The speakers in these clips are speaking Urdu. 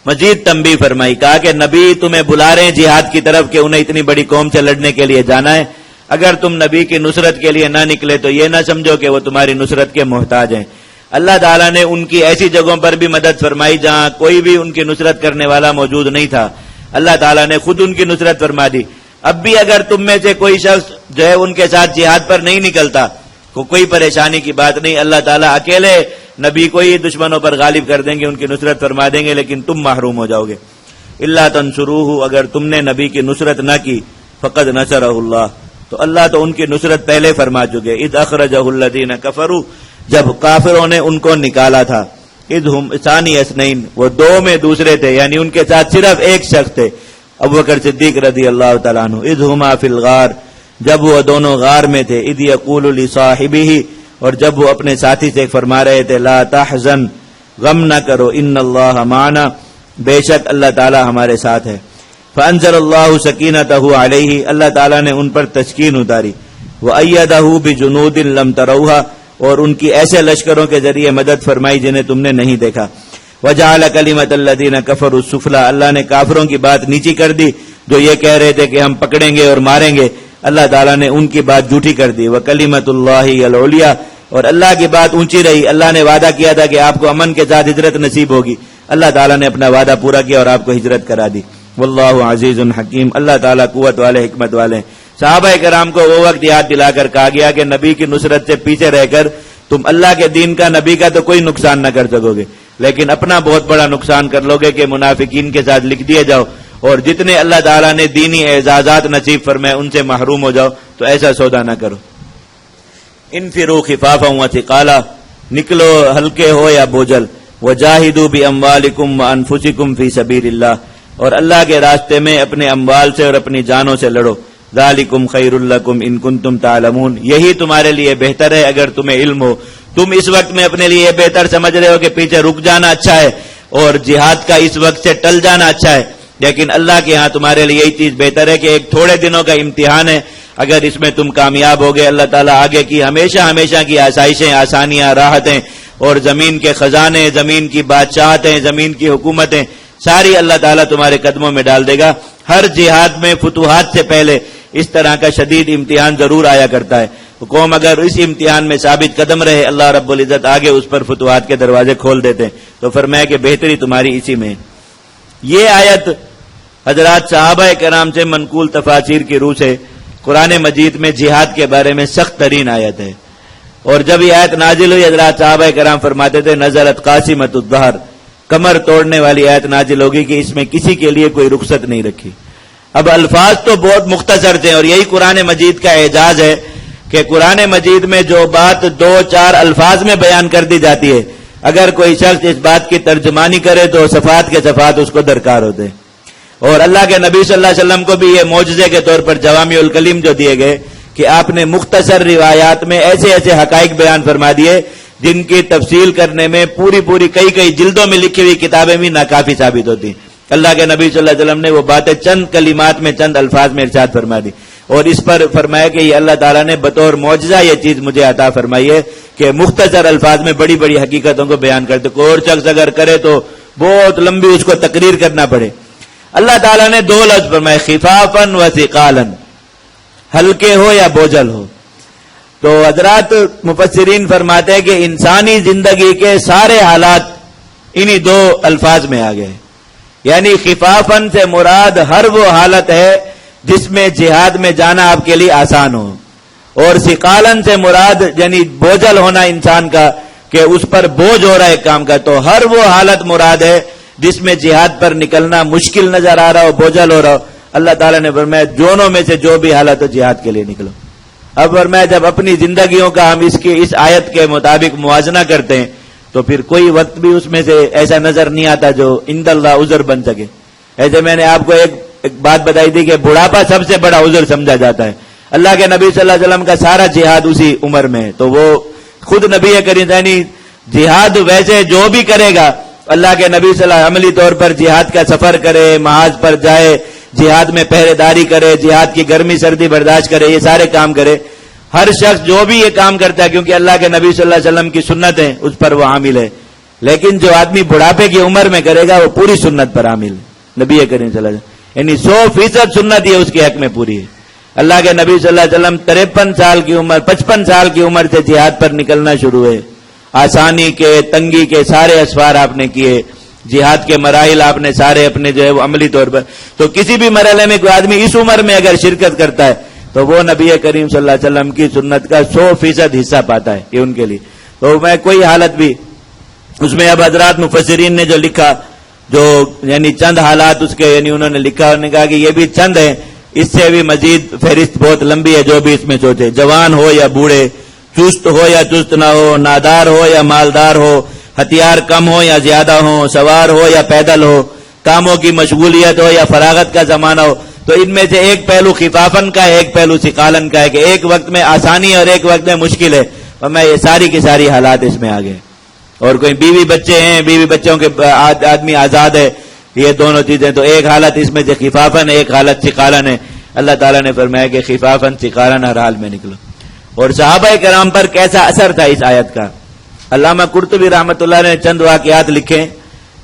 مزید تنبیہ فرمائی، کہا کہ نبی تمہیں بلا رہے ہیں جہاد کی طرف کہ انہیں اتنی بڑی قوم سے لڑنے کے لیے جانا ہے، اگر تم نبی کی نصرت کے لیے نہ نکلے تو یہ نہ سمجھو کہ وہ تمہاری نصرت کے محتاج ہیں۔ اللہ تعالیٰ نے ان کی ایسی جگہوں پر بھی مدد فرمائی جہاں کوئی بھی ان کی نصرت کرنے والا موجود نہیں تھا، اللہ تعالیٰ نے خود ان کی نصرت فرما دی۔ اب بھی اگر تم میں سے کوئی شخص جو ہے ان کے ساتھ جہاد پر نہیں نکلتا، کوئی پریشانی کی بات نہیں، اللہ تعالیٰ اکیلے نبی کو ہی دشمنوں پر غالب کر دیں گے، ان کی نصرت فرما دیں گے، لیکن تم محروم ہو جاؤ گے۔ الا تنصروہ، اگر تم نے نبی کی نصرت نہ کی، فقد نصرہ اللہ، تو اللہ تو ان کی نصرت پہلے فرما چکے۔ اذ اخرجہ الذین کفروا، جب کافروں نے ان کو نکالا تھا، اذ ہم ثانی اثنین، وہ دو میں دوسرے تھے، یعنی ان کے ساتھ صرف ایک شخص تھے، ابوبکر صدیق رضی اللہ تعالیٰ عنہ۔ اذ ہما فی الغار، جب وہ دونوں غار میں تھے، اذ یقول لصاحبہ، اور جب وہ اپنے ساتھی سے فرما رہے تھے، لا تحزن، غم نہ کرو، ان اللہ معنا، بے شک اللہ تعالی ہمارے ساتھ ہے۔ فانزل اللہ سکینتہ علیہ، اللہ تعالیٰ نے ان پر تسکین اتاری، وایدہ بجنود لم تروها، اور ان کی ایسے لشکروں کے ذریعے مدد فرمائی جنہیں تم نے نہیں دیکھا۔ وجعل کلمۃ الذین کفروا السفلی، اللہ نے کافروں کی بات نیچی کر دی جو یہ کہہ رہے تھے کہ ہم پکڑیں گے اور ماریں گے، اللہ تعالیٰ نے ان کی بات جھوٹی کر دی۔ وکلمۃ اللہ العلیٰ، اور اللہ کی بات اونچی رہی، اللہ نے وعدہ کیا تھا کہ آپ کو امن کے ساتھ ہجرت نصیب ہوگی، اللہ تعالیٰ نے اپنا وعدہ پورا کیا اور آپ کو ہجرت کرا دی۔ واللہ عزیز حکیم، اللہ تعالیٰ قوت والے، حکمت والے۔ صحابہ کرام کو وہ وقت یاد دلا کر کہا گیا کہ نبی کی نصرت سے پیچھے رہ کر تم اللہ کے دین کا، نبی کا تو کوئی نقصان نہ کر سکو گے، لیکن اپنا بہت بڑا نقصان کر لو گے کہ منافقین کے ساتھ لکھ دیے جاؤ، اور جتنے اللہ تعالیٰ نے دینی اعزازات نصیب فرمائے ان سے محروم ہو جاؤ، تو ایسا سودا نہ کرو۔ انفروا خفافا وثقالا، نکلو ہلکے ہو یا بوجھل، وجاہدوا باموالکم وانفسکم فی سبیل اللہ، اور اللہ کے راستے میں اپنے اموال سے اور اپنی جانوں سے لڑو۔ ذالکم خیر لکم ان کنتم تعلمون، یہی تمہارے لیے بہتر ہے اگر تمہیں علم ہو۔ تم اس وقت میں اپنے لیے یہ بہتر سمجھ رہے ہو کہ پیچھے رک جانا اچھا ہے اور جہاد کا اس وقت سے ٹل جانا اچھا ہے، لیکن اللہ کے ہاں تمہارے لیے یہی چیز بہتر ہے کہ ایک تھوڑے دنوں کا امتحان ہے، اگر اس میں تم کامیاب ہوگے اللہ تعالیٰ آگے کی ہمیشہ کی آسائشیں، آسانیاں، راحتیں اور زمین کے خزانے، زمین کی بادشاہتیں، زمین کی حکومتیں ساری اللہ تعالیٰ تمہارے قدموں میں ڈال دے گا۔ ہر جہاد میں فتوحات سے پہلے اس طرح کا شدید امتحان ضرور آیا کرتا ہے، قوم اگر اس امتحان میں ثابت قدم رہے، اللہ رب العزت آگے اس پر فتوحات کے دروازے کھول دیتے ہیں۔ تو فرمایا کہ بہتری تمہاری اسی میں ہے۔ یہ آیت حضرات صحابہ کرام سے منقول تفاسیر کی روح سے قرآن مجید میں جہاد کے بارے میں سخت ترین آیت ہے، اور جب یہ آیت نازل ہوئی حضرات صحابہ کرام فرماتے تھے نزلت قاسمۃ الظہر، کمر توڑنے والی آیت نازل ہوگی کہ اس میں کسی کے لیے کوئی رخصت نہیں رکھی۔ اب الفاظ تو بہت مختصر تھے، اور یہی قرآن مجید کا اعجاز ہے کہ قرآن مجید میں جو بات 2-4 الفاظ میں بیان کر دی جاتی ہے، اگر کوئی شخص اس بات کی ترجمانی کرے تو صفات کے صفات اس کو درکار ہوتے ہیں۔ اور اللہ کے نبی صلی اللہ علیہ وسلم کو بھی یہ معجزے کے طور پر جوامع الکلم جو دیے گئے کہ آپ نے مختصر روایات میں ایسے حقائق بیان فرما دیے جن کی تفصیل کرنے میں پوری کئی جلدوں میں لکھی ہوئی کتابیں بھی ناکافی ثابت ہوتی ہیں۔ اللہ کے نبی صلی اللہ علیہ وسلم نے وہ باتیں چند کلمات میں، چند الفاظ میں ارشاد فرما دی، اور اس پر فرمایا کہ یہ اللہ تعالیٰ نے بطور معجزہ یہ چیز مجھے عطا فرمائی ہے کہ مختصر الفاظ میں بڑی حقیقتوں کو بیان کرتے، کوئی اور شخص اگر کرے تو بہت لمبی اس کو تقریر کرنا پڑے۔ اللہ تعالیٰ نے 2 لفظ فرمائے، خفافا و ثقالا، ہلکے ہو یا بوجھل ہو۔ تو حضرات مفسرین فرماتے ہیں کہ انسانی زندگی کے سارے حالات انہی 2 الفاظ میں آ گئے، یعنی خفافن سے مراد ہر وہ حالت ہے جس میں جہاد میں جانا آپ کے لیے آسان ہو، اور ثقالن سے مراد یعنی بوجھل ہونا انسان کا کہ اس پر بوجھ ہو رہا ہے کام کا، تو ہر وہ حالت مراد ہے جس میں جہاد پر نکلنا مشکل نظر آ رہا ہو، بوجھل ہو رہا ہو۔ اللہ تعالیٰ نے فرمایا دونوں میں سے جو بھی حالت ہو جہاد کے لیے نکلو۔ اب فرمایا جب اپنی زندگیوں کا ہم اس آیت کے مطابق موازنہ کرتے ہیں تو پھر کوئی وقت بھی اس میں سے ایسا نظر نہیں آتا جو عند اللہ عذر بن سکے۔ ایسے میں نے آپ کو ایک بات بتائی تھی کہ بڑھاپا سب سے بڑا عذر سمجھا جاتا ہے۔ اللہ کے نبی صلی اللہ علیہ وسلم کا سارا جہاد اسی عمر میں ہے، تو وہ خود نبی کریم یعنی جہاد ویسے جو بھی کرے گا، اللہ کے نبی صلی اللہ علیہ وسلم عملی طور پر جہاد کا سفر کرے، محاذ پر جائے، جہاد میں پہرے داری کرے، جہاد کی گرمی سردی برداشت کرے، یہ سارے کام کرے۔ ہر شخص جو بھی یہ کام کرتا ہے کیونکہ اللہ کے نبی صلی اللہ علیہ وسلم کی سنت ہے اس پر وہ عامل ہے، لیکن جو آدمی بڑھاپے کی عمر میں کرے گا وہ پوری سنت پر عامل ہے. نبی کریم صلی اللہ علیہ وسلم یعنی 100% سنت یہ اس کے حق میں پوری ہے. اللہ کے نبی صلی اللہ علیہ وسلم 53 سال کی عمر 55 سال کی عمر سے جہاد پر نکلنا شروع ہوئے. آسانی کے تنگی کے سارے اسفار آپ نے کیے, جہاد کے مراحل آپ نے سارے اپنے جو ہے وہ عملی طور پر. تو کسی بھی مرحلے میں کوئی آدمی اس عمر میں اگر شرکت کرتا ہے تو وہ نبی کریم صلی اللہ علیہ وسلم کی سنت کا 100% حصہ پاتا ہے. یہ ان کے لیے تو میں کوئی حالت بھی اس میں اب حضرات مفسرین نے جو لکھا جو یعنی چند حالات اس کے یعنی انہوں نے لکھا, انہوں نے کہا کہ یہ بھی چند ہیں, اس سے بھی مزید فہرست بہت لمبی ہے. جو بھی اس میں سوچے, جوان ہو یا بوڑھے, چست ہو یا چست نہ ہو, نادار ہو یا مالدار ہو, ہتھیار کم ہو یا زیادہ ہو, سوار ہو یا پیدل ہو, کاموں کی مشغولیت ہو یا فراغت کا زمانہ ہو, تو ان میں سے ایک پہلو خفافن کا ہے, ایک پہلو ثقالن کا ہے کہ ایک وقت میں آسانی اور ایک وقت میں مشکل ہے. اور میں یہ ساری کی ساری حالات اس میں آ گئے. اور کوئی بیوی بچے ہیں, بیوی بچوں کے آدمی آزاد ہے, یہ دونوں چیزیں, تو ایک حالت اس میں سے خفافن ہے, ایک حالت ثقالن ہے. اللہ تعالیٰ نے فرمایا کہ خفافن ثقالن ہر حال میں نکلو. اور صحابہ کرام پر کیسا اثر تھا اس آیت کا. علامہ قرطبی رحمۃ اللہ نے چند واقعات لکھے,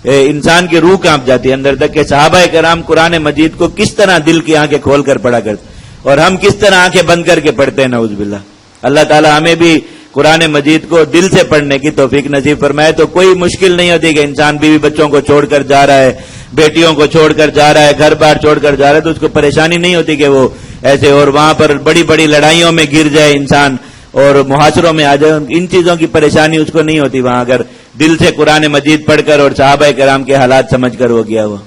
انسان کی روح کانپ جاتی ہے اندر تک کہ صحابہ کرام قرآن مجید کو کس طرح دل کی آنکھیں کھول کر پڑھا کرتے, اور ہم کس طرح آنکھیں بند کر کے پڑھتے ہیں. نعوذ باللہ. اللہ تعالیٰ ہمیں بھی قرآن مجید کو دل سے پڑھنے کی توفیق نصیب فرمائے. تو کوئی مشکل نہیں ہوتی کہ انسان بیوی بچوں کو چھوڑ کر جا رہا ہے, بیٹیوں کو چھوڑ کر جا رہا ہے, گھر بار چھوڑ کر جا رہا ہے, تو اس کو پریشانی نہیں ہوتی کہ وہ ایسے اور وہاں پر بڑی بڑی لڑائیوں میں گر جائے انسان اور محاصروں میں آ جائے. ان چیزوں کی پریشانی اس کو نہیں ہوتی وہاں, اگر دل سے قرآن مجید پڑھ کر اور صحابہ کرام کے حالات سمجھ کر وہ گیا ہوا.